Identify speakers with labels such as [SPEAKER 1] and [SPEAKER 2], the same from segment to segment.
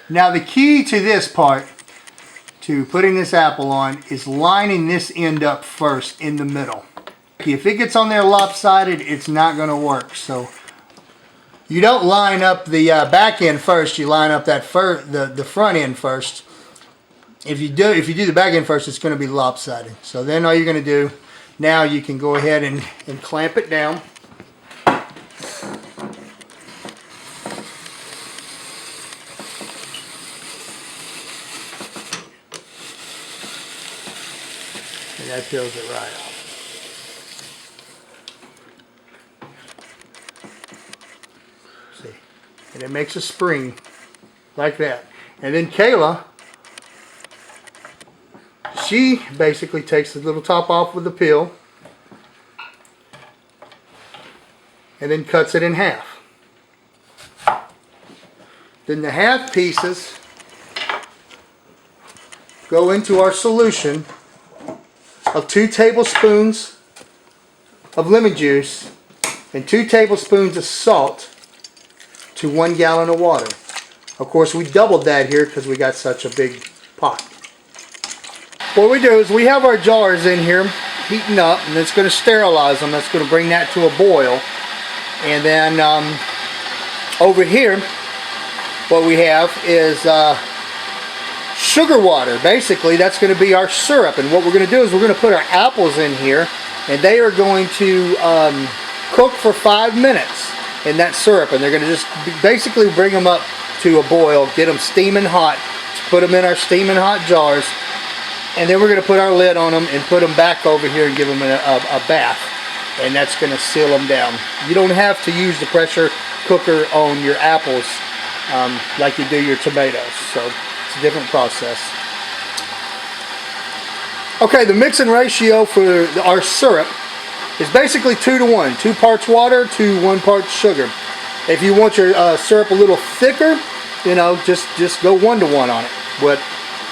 [SPEAKER 1] Now the key to this part, to putting this apple on, is lining this end up first in the middle. If it gets on there lopsided, it's not going to work. So you don't line up the back end first. You line up that the front end first. If you do the back end first, it's going to be lopsided. So then all you're going to do, now you can go ahead and clamp it down. And that peels it right off. See, and it makes a spring like that. And then Kayla, she basically takes the little top off with the peel and then cuts it in half. Then the half pieces go into our solution of 2 tablespoons of lemon juice and 2 tablespoons of salt to 1 gallon of water. Of course, we doubled that here because we got such a big pot. What we do is we have our jars in here heating up, and it's going to sterilize them. That's going to bring that to a boil. And then over here, what we have is sugar water. Basically, that's going to be our syrup. And what we're going to do is we're going to put our apples in here, and they are going to cook for 5 minutes in that syrup. And they're going to just basically bring them up to a boil, get them steaming hot, put them in our steaming hot jars, and then we're going to put our lid on them and put them back over here and give them a bath. And that's going to seal them down. You don't have to use the pressure cooker on your apples like you do your tomatoes. So it's a different process. Okay, the mixing ratio for our syrup is basically 2 to 1. 2 parts water to 1 part sugar. If you want your syrup a little thicker, you know, just go 1 to 1 on it. But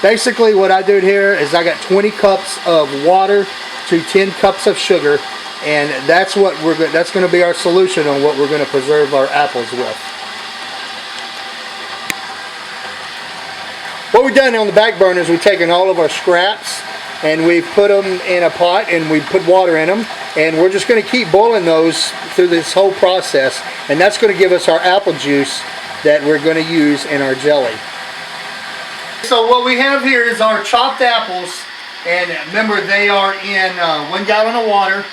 [SPEAKER 1] basically what I do here is I got 20 cups of water to 10 cups of sugar, and that's what that's going to be our solution on what we're going to preserve our apples with. What we've done on the back burner is we've taken all of our scraps and we've put them in a pot and we put water in them, and we're just going to keep boiling those through this whole process, and that's going to give us our apple juice that we're going to use in our jelly. So what we have here is our chopped apples, and remember they are in 1 gallon of water,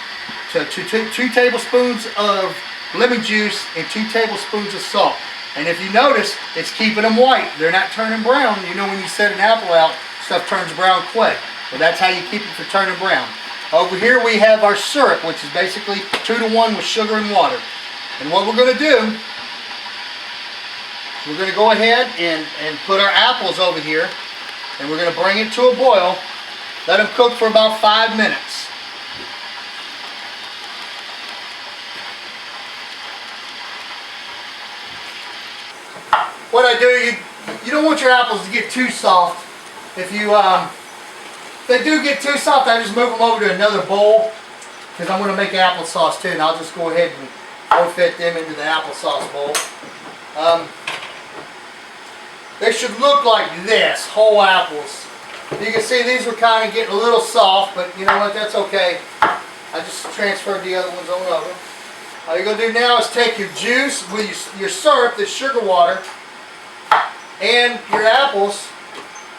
[SPEAKER 1] to 2 tablespoons of lemon juice and 2 tablespoons of salt. And if you notice, it's keeping them white. They're not turning brown. You know, when you set an apple out, stuff turns brown quick. Well, that's how you keep it from turning brown. Over here we have our syrup, which is basically 2 to 1 with sugar and water. And what we're going to do, we're going to go ahead and put our apples over here, and we're going to bring it to a boil. Let them cook for about 5 minutes. What I do, you don't want your apples to get too soft. If they do get too soft, I just move them over to another bowl, because I'm going to make applesauce too, and I'll just go ahead and fit them into the applesauce bowl. They should look like this, whole apples. You can see these were kind of getting a little soft, but you know what, that's okay. I just transferred the other ones on over. All you're going to do now is take your juice with your syrup, the sugar water, and your apples,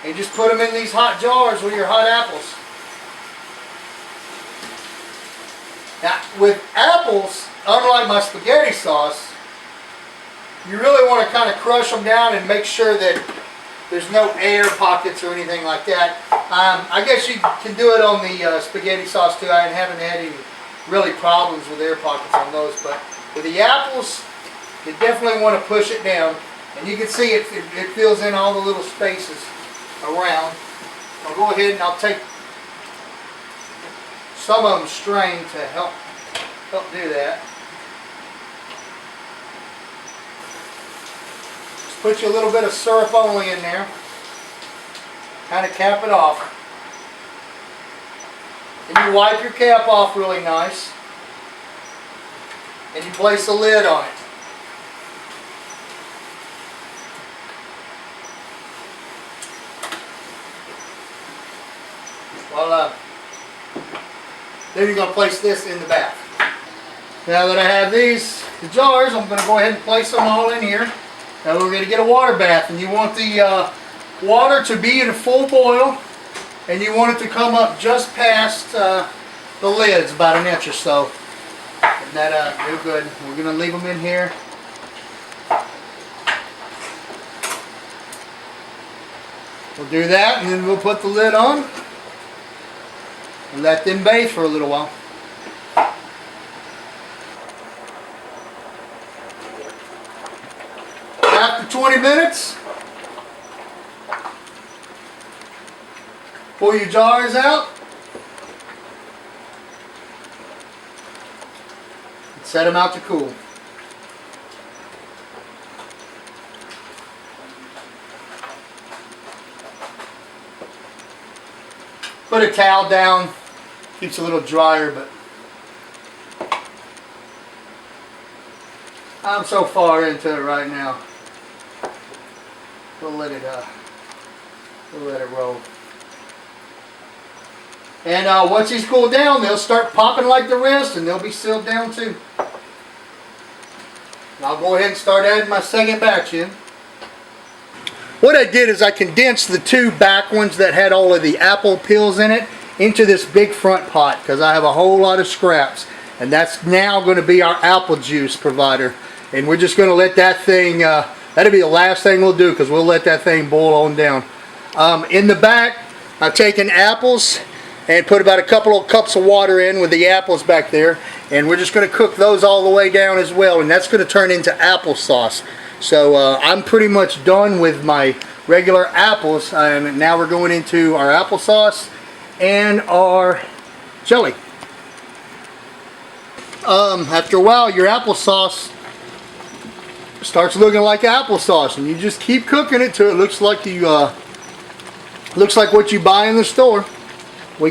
[SPEAKER 1] and just put them in these hot jars with your hot apples. Now, with apples, unlike my spaghetti sauce, you really want to kind of crush them down and make sure that there's no air pockets or anything like that. I guess you can do it on the spaghetti sauce too. I haven't had any really problems with air pockets on those, but with the apples, you definitely want to push it down. And you can see it fills in all the little spaces around. I'll go ahead and I'll take some of them strained to help do that. Just put you a little bit of syrup only in there. Kind of cap it off. And you wipe your cap off really nice. And you place a lid on it. Then you're going to place this in the bath. Now that I have the jars, I'm going to go ahead and place them all in here. Now we're going to get a water bath, and you want the water to be in a full boil, and you want it to come up just past the lids, about an inch or so. And that do good. We're going to leave them in here. We'll do that, and then we'll put the lid on and let them bathe for a little while. After 20 minutes, pull your jars out and set them out to cool. Put a towel down, keeps it a little drier, but I'm so far into it right now. We'll let it roll. And once these cool down, they'll start popping like the rest, and they'll be sealed down too. And I'll go ahead and start adding my second batch in. What I did is I condensed the two back ones that had all of the apple peels in it into this big front pot, because I have a whole lot of scraps, and that's now going to be our apple juice provider. And we're just going to let that thing, that'll be the last thing we'll do, because we'll let that thing boil on down. In the back, I've taken apples and put about a couple of cups of water in with the apples back there, and we're just going to cook those all the way down as well, and that's going to turn into applesauce. So I'm pretty much done with my regular apples, and now we're going into our applesauce and our jelly. After a while, your applesauce starts looking like applesauce, and you just keep cooking it till it looks like what you buy in the store. We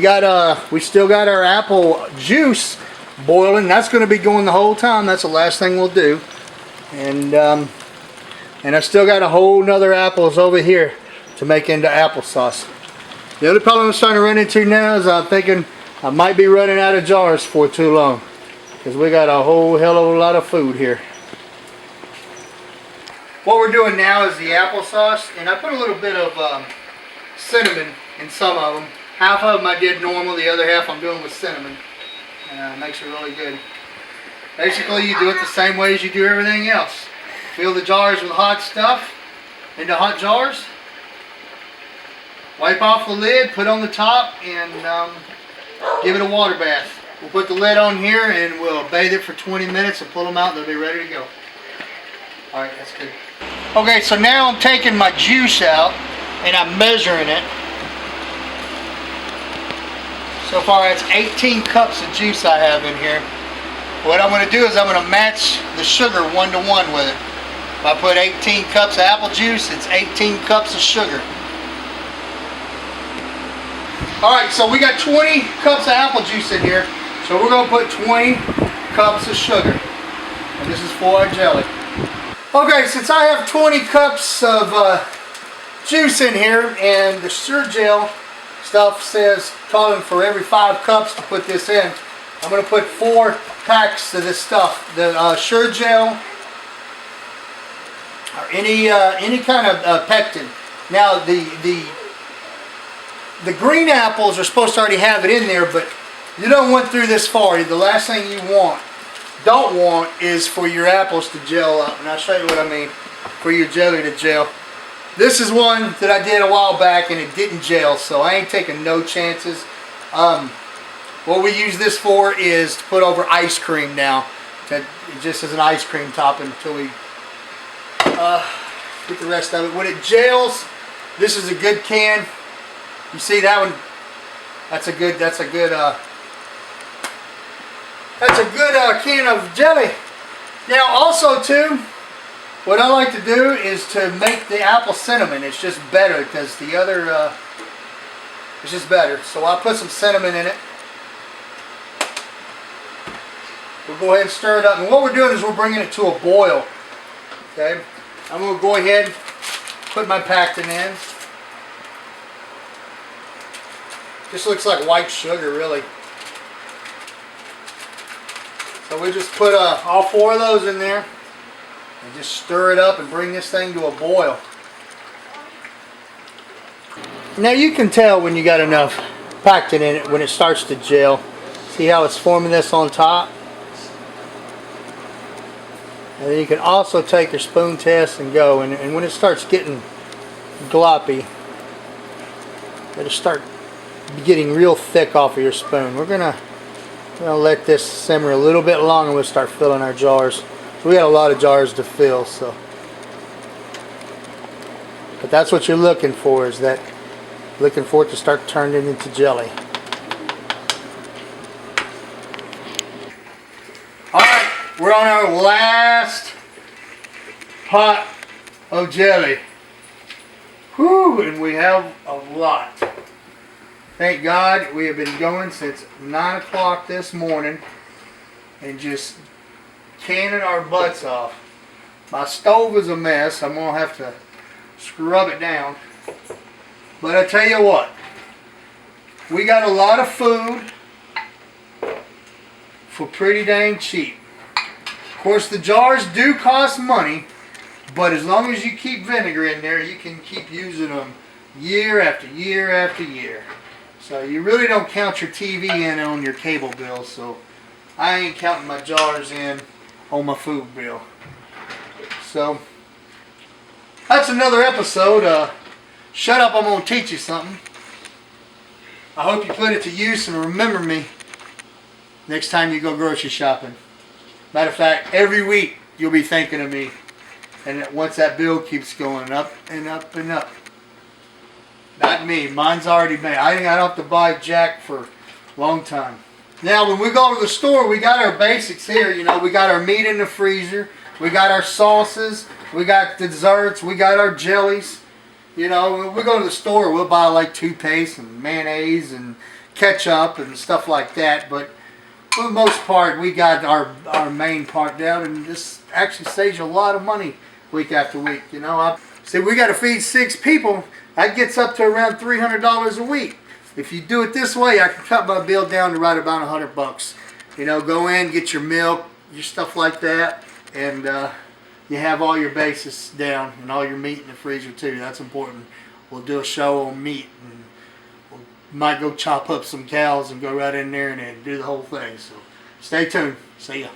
[SPEAKER 1] still got our apple juice boiling. That's going to be going the whole time. That's the last thing we'll do. And I still got a whole nother apples over here to make into applesauce. The other problem I'm starting to run into now is I'm thinking I might be running out of jars for too long, because we got a whole hell of a lot of food here. What we're doing now is the applesauce, and I put a little bit of cinnamon in some of them. Half of them I did normal, the other half I'm doing with cinnamon. It makes it really good. Basically, you do it the same way as you do everything else. Fill the jars with hot stuff into hot jars. Wipe off the lid, put on the top, and give it a water bath. We'll put the lid on here and we'll bathe it for 20 minutes and pull them out and they'll be ready to go. Alright, that's good. Okay, so now I'm taking my juice out and I'm measuring it. So far it's 18 cups of juice I have in here. What I'm going to do is I'm going to match the sugar 1 to 1 with it. If I put 18 cups of apple juice, it's 18 cups of sugar. Alright, so we got 20 cups of apple juice in here. So we're going to put 20 cups of sugar. And this is for our jelly. Okay, since I have 20 cups of juice in here, and the Sure Gel stuff says calling for every 5 cups to put this in, I'm going to put 4 packs of this stuff. The Sure Gel, or any kind of pectin. Now the green apples are supposed to already have it in there, but you don't want through this far. The last thing you don't want is for your apples to gel up, and I'll show you what I mean. For your jelly to gel. This is one that I did a while back and it didn't gel, so I ain't taking no chances. What we use this for is to put over ice cream now, just as an ice cream topping until we get the rest of it. When it gels, this is a good can. You see that one? That's a good can of jelly. Now also too, what I like to do is to make the apple cinnamon. It's just better because the other it's just better. So I'll put some cinnamon in it. We'll go ahead and stir it up. And what we're doing is we're bringing it to a boil. Okay, I'm going to go ahead and put my pectin in. Just looks like white sugar, really. So we just put all 4 of those in there and just stir it up and bring this thing to a boil. Now you can tell when you got enough pectin in it when it starts to gel. See how it's forming this on top? And then you can also take your spoon test and go, and when it starts getting gloppy, it'll start getting real thick off of your spoon. We're gonna let this simmer a little bit longer. We'll start filling our jars. We got a lot of jars to fill, so. But that's what you're looking for, is that looking for it to start turning into jelly. Alright, we're on our last pot of jelly. Whew, and we have a lot. Thank God we have been going since 9 o'clock this morning and just canning our butts off. My stove is a mess. I'm going to have to scrub it down. But I tell you what, we got a lot of food for pretty dang cheap. Of course, the jars do cost money, but as long as you keep vinegar in there, you can keep using them year after year after year. So you really don't count your TV in on your cable bill, so I ain't counting my jars in on my food bill. So that's another episode. Shut up, I'm going to teach you something. I hope you put it to use and remember me next time you go grocery shopping. Matter of fact, every week you'll be thinking of me. And once that bill keeps going up and up and up. Not me. Mine's already made. I don't have to buy jack for a long time. Now, when we go to the store, we got our basics here. You know, we got our meat in the freezer. We got our sauces. We got desserts. We got our jellies. You know, when we go to the store, we'll buy like toothpaste and mayonnaise and ketchup and stuff like that. But for the most part, we got our main part down, and this actually saves you a lot of money week after week. You know, see, we got to feed 6 people. That gets up to around $300 a week. If you do it this way, I can cut my bill down to right about $100. You know, go in, get your milk, your stuff like that, and you have all your bases down and all your meat in the freezer too. That's important. We'll do a show on meat, and we might go chop up some cows and go right in there and do the whole thing. So stay tuned. See ya.